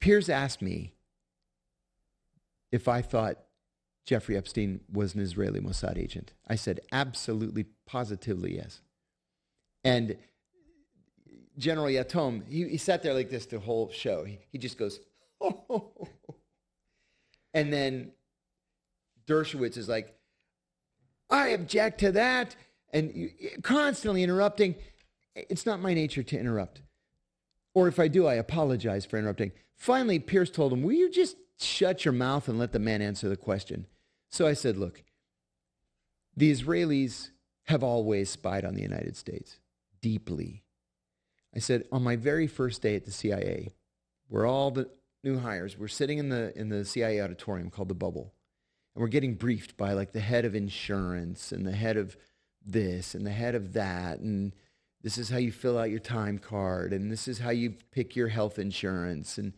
Piers asked me if I thought Jeffrey Epstein was an Israeli Mossad agent. I said, absolutely, positively, yes. And General Yatom, he sat there like this the whole show. He just goes, oh. And then Dershowitz is like, I object to that. And constantly interrupting. It's not my nature to interrupt. Or if I do, I apologize for interrupting. Finally, Pierce told him, will you just shut your mouth and let the man answer the question? So I said, look, the Israelis have always spied on the United States deeply. I said, on my very first day at the CIA, where all the new hires, we're sitting in the CIA auditorium called the Bubble, and we're getting briefed by like the head of insurance and the head of this and the head of that, and this is how you fill out your time card, and this is how you pick your health insurance, and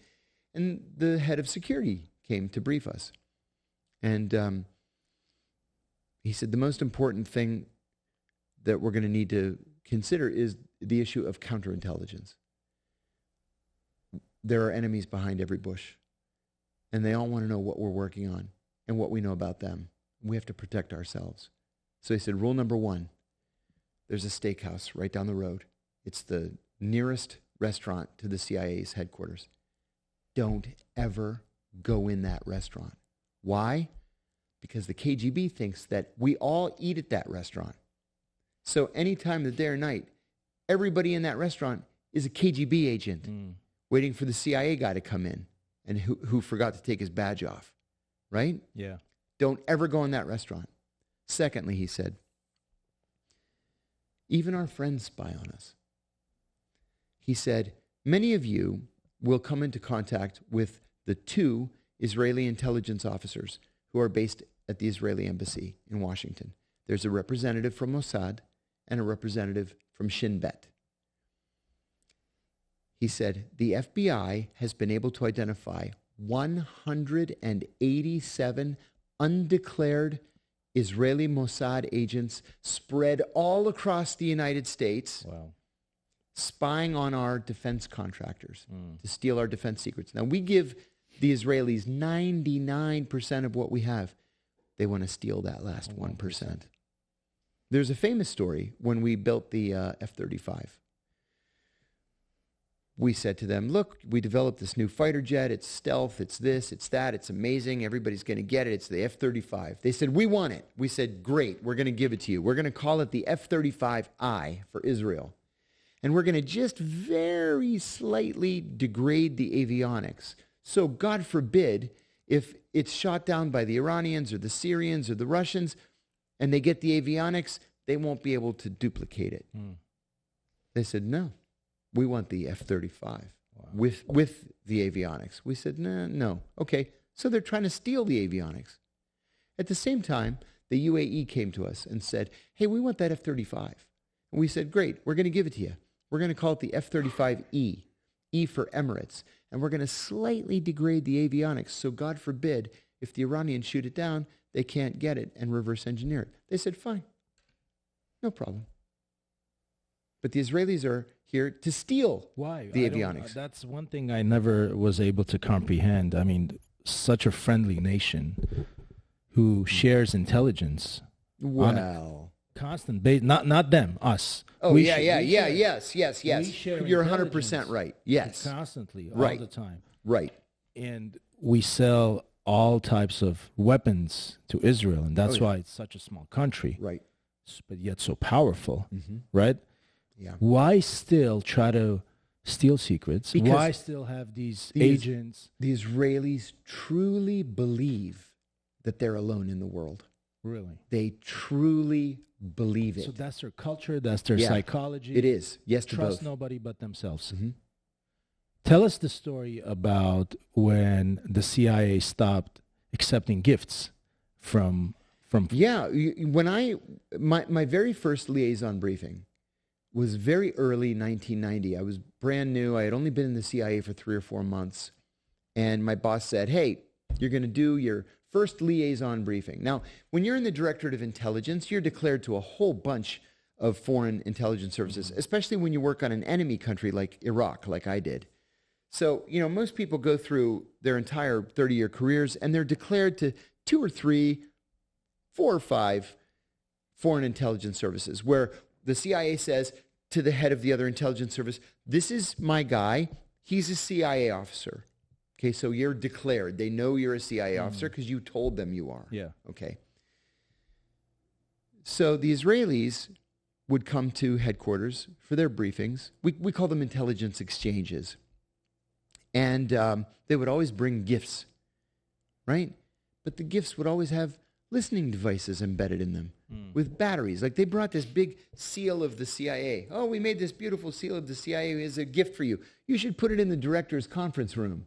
the head of security came to brief us. And he said, the most important thing that we're going to need to consider is the issue of counterintelligence. There are enemies behind every bush, and they all want to know what we're working on and what we know about them. We have to protect ourselves. So he said, rule number one, there's a steakhouse right down the road. It's the nearest restaurant to the CIA's headquarters. Don't ever go in that restaurant. Why? Because the KGB thinks that we all eat at that restaurant. So any time of the day or night, everybody in that restaurant is a KGB agent waiting for the CIA guy to come in and who forgot to take his badge off, right? Yeah. Don't ever go in that restaurant. Secondly, he said, even our friends spy on us. He said, many of you will come into contact with the two Israeli intelligence officers who are based at the Israeli embassy in Washington. There's a representative from Mossad and a representative from Shin Bet. He said, the FBI has been able to identify 187 undeclared Israeli Mossad agents spread all across the United States, spying on our defense contractors to steal our defense secrets. Now, we give the Israelis 99% of what we have. They want to steal that last 1%. There's a famous story when we built the F-35. We said to them, look, we developed this new fighter jet. It's stealth. It's this. It's that. It's amazing. Everybody's going to get it. It's the F-35. They said, we want it. We said, great. We're going to give it to you. We're going to call it the F-35I for Israel. And we're going to just very slightly degrade the avionics. So God forbid if it's shot down by the Iranians or the Syrians or the Russians and they get the avionics, they won't be able to duplicate it. They said, no. We want the F-35 with the avionics. We said, no. Okay, so they're trying to steal the avionics. At the same time, the UAE came to us and said, hey, we want that F-35. And we said, great, we're going to give it to you. We're going to call it the F-35E, E for Emirates. And we're going to slightly degrade the avionics, so God forbid, if the Iranians shoot it down, they can't get it and reverse engineer it. They said, fine, no problem. But the Israelis are here to steal the avionics. That's one thing I never was able to comprehend. I mean, such a friendly nation who shares intelligence. Well, constant base, not them, us. Oh, yes. You're 100% right. Yes. Constantly, all the time. Right. And we sell all types of weapons to Israel, and that's why it's such a small country. Right. But yet so powerful, right? Yeah. Why still try to steal secrets? Because why still have these agents? The Israelis truly believe that they're alone in the world. Really? They truly believe it. So that's their culture, that's their psychology. It is. Yes, to Trust both. nobody but themselves. Tell us the story about when the CIA stopped accepting gifts from. Yeah, when my very first liaison briefing was very early 1990. I was brand new. I had only been in the CIA for 3 or 4 months. And my boss said, hey, you're going to do your first liaison briefing. Now, when you're in the Directorate of Intelligence, you're declared to a whole bunch of foreign intelligence services, especially when you work on an enemy country like Iraq, like I did. So, most people go through their entire 30-year careers and they're declared to 2 or 3, 4 or 5 foreign intelligence services, where the CIA says to the head of the other intelligence service, this is my guy. He's a CIA officer. Okay, so you're declared. They know you're a CIA officer because you told them you are. Yeah. Okay. So the Israelis would come to headquarters for their briefings. We call them intelligence exchanges. And they would always bring gifts, right? But the gifts would always have listening devices embedded in them with batteries. Like they brought this big seal of the CIA. Oh, we made this beautiful seal of the CIA as a gift for you. You should put it in the director's conference room.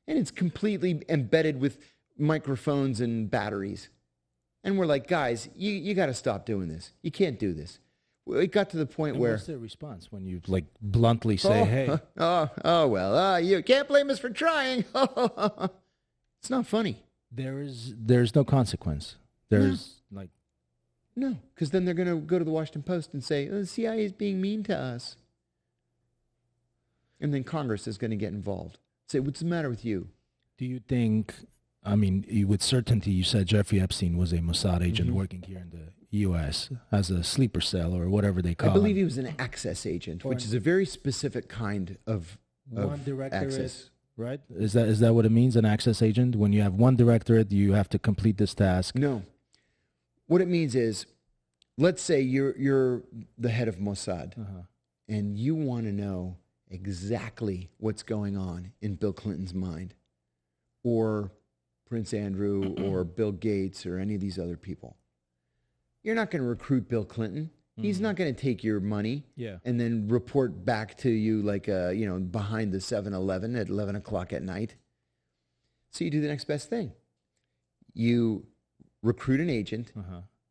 And it's completely embedded with microphones and batteries. And we're like, guys, you got to stop doing this. You can't do this. It got to the point where... What's their response when you bluntly say, hey? Well, you can't blame us for trying. It's not funny. There's no consequence. No, because then they're going to go to the Washington Post and say, the CIA is being mean to us. And then Congress is going to get involved. Say, what's the matter with you? Do you think, with certainty, you said Jeffrey Epstein was a Mossad agent working here in the U.S. as a sleeper cell or whatever they call it. I believe he was an access agent, which is a very specific kind of access. Right? Is that what it means, an access agent? When you have one directorate, you have to complete this task? No. What it means is, let's say you're the head of Mossad, and you want to know exactly what's going on in Bill Clinton's mind, or Prince Andrew, or Bill Gates, or any of these other people. You're not going to recruit Bill Clinton. He's not going to take your money and then report back to you like, behind the 7-Eleven at 11 o'clock at night. So you do the next best thing. You recruit an agent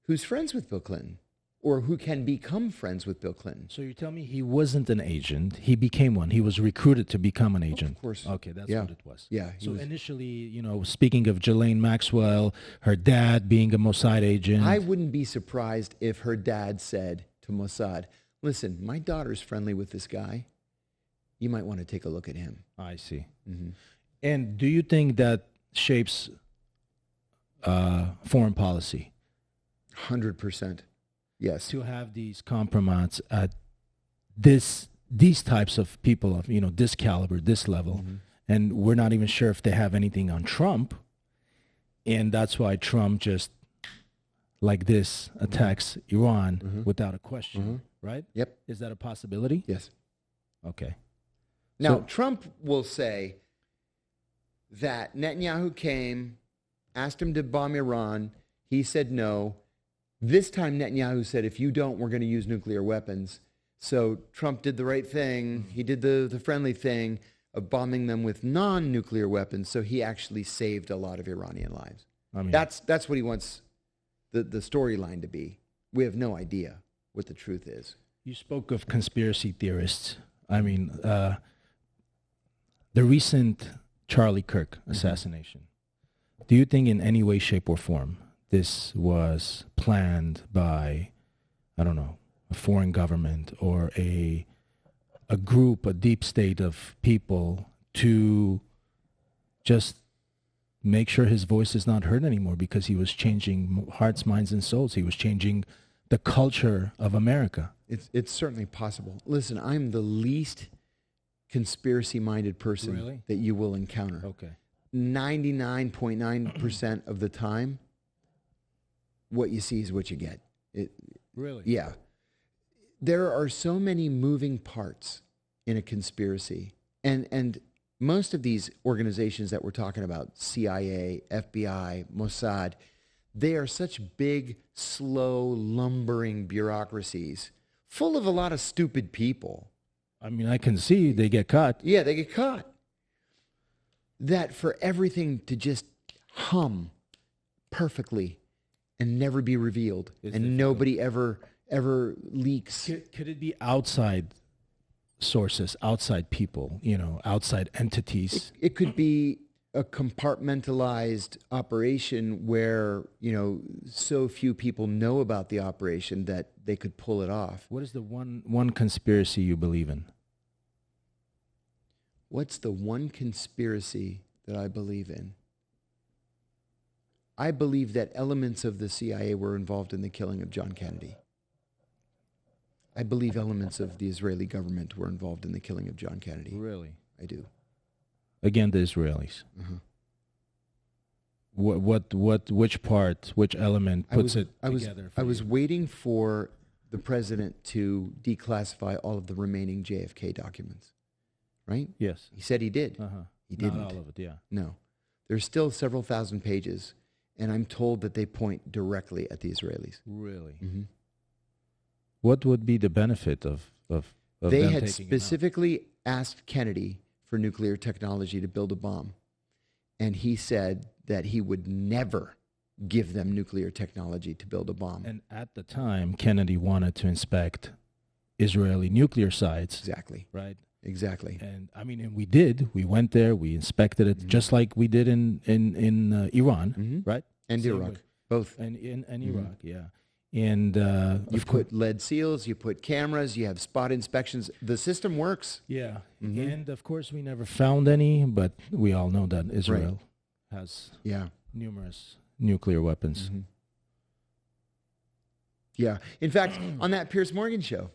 who's friends with Bill Clinton or who can become friends with Bill Clinton. So you tell me he wasn't an agent. He became one. He was recruited to become an agent. Of course. Okay, that's what it was. Yeah. So initially, speaking of Ghislaine Maxwell, her dad being a Mossad agent. I wouldn't be surprised if her dad said to Mossad, listen, my daughter's friendly with this guy. You might want to take a look at him. I see. And do you think that shapes foreign policy? 100%. Yes. To have these compromise at these types of people of, this caliber, this level. And we're not even sure if they have anything on Trump. And that's why Trump just like this attacks Iran without a question, right? Yep. Is that a possibility? Yes. Okay. Now, Trump will say that Netanyahu came, asked him to bomb Iran. He said no. This time Netanyahu said, if you don't, we're going to use nuclear weapons. So Trump did the right thing. He did the friendly thing of bombing them with non-nuclear weapons. So he actually saved a lot of Iranian lives. That's what he wants the storyline to be. We have no idea what the truth is. You spoke of conspiracy theorists. The recent Charlie Kirk assassination. Do you think in any way, shape, or form this was planned by, I don't know, a foreign government or a group, a deep state of people to just make sure his voice is not heard anymore because he was changing hearts, minds, and souls. He was changing the culture of America. It's certainly possible. Listen, I'm the least conspiracy-minded person that you will encounter. Okay. 99.9% of the time, what you see is what you get. Really? Yeah. There are so many moving parts in a conspiracy. And most of these organizations that we're talking about, CIA, FBI, Mossad, they are such big, slow, lumbering bureaucracies full of a lot of stupid people. I can see they get caught. Yeah, they get caught. That for everything to just hum perfectly and never be revealed and difficult. Nobody ever leaks. Could it be outside sources, outside people, outside entities? It could be a compartmentalized operation where, so few people know about the operation that they could pull it off. What is the one conspiracy you believe in? What's the one conspiracy that I believe in? I believe that elements of the CIA were involved in the killing of John Kennedy. I believe elements of the Israeli government were involved in the killing of John Kennedy. Really? I do. Again, the Israelis. Uh-huh. Which element puts it together? I was waiting for the president to declassify all of the remaining JFK documents, right? Yes. He said he did. He didn't. Not all of it, yeah. No. There's still several thousand pages, and I'm told that they point directly at the Israelis. Really? Mm-hmm. What would be the benefit of they them had taking specifically asked Kennedy for nuclear technology to build a bomb, and he said that he would never give them nuclear technology to build a bomb. And at the time, Kennedy wanted to inspect Israeli nuclear sites. Exactly. Right? Exactly. And I mean, and we did. We went there. We inspected it, just like we did in Iran, right? And Same Iraq, way. both. And in Iraq, yeah. And you put lead seals, you put cameras, you have spot inspections. The system works. Yeah. And of course, we never found any, but we all know that Israel has numerous nuclear weapons. Yeah. In fact, on that Piers Morgan show,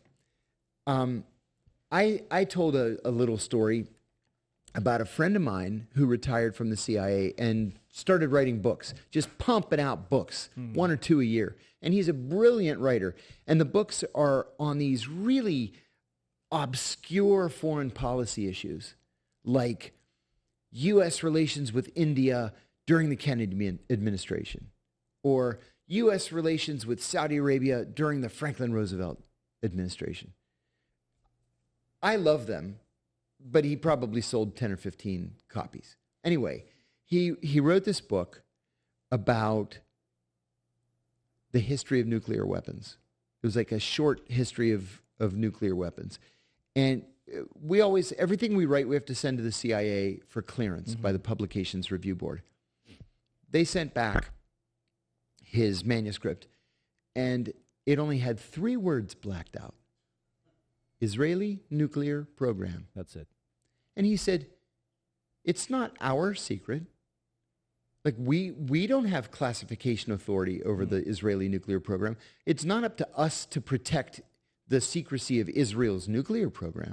I told a little story about a friend of mine who retired from the CIA and started writing books, just pumping out books, 1 or 2 a year. And he's a brilliant writer. And the books are on these really obscure foreign policy issues, like U.S. relations with India during the Kennedy administration, or U.S. relations with Saudi Arabia during the Franklin Roosevelt administration. I love them, but he probably sold 10 or 15 copies. Anyway, he wrote this book about the history of nuclear weapons. It was like a short history of nuclear weapons. And we always, everything we write, we have to send to the CIA for clearance by the Publications Review Board. They sent back his manuscript, and it only had 3 words blacked out. Israeli nuclear program. That's it. And he said, it's not our secret. Like, we don't have classification authority over the Israeli nuclear program. It's not up to us to protect the secrecy of Israel's nuclear program.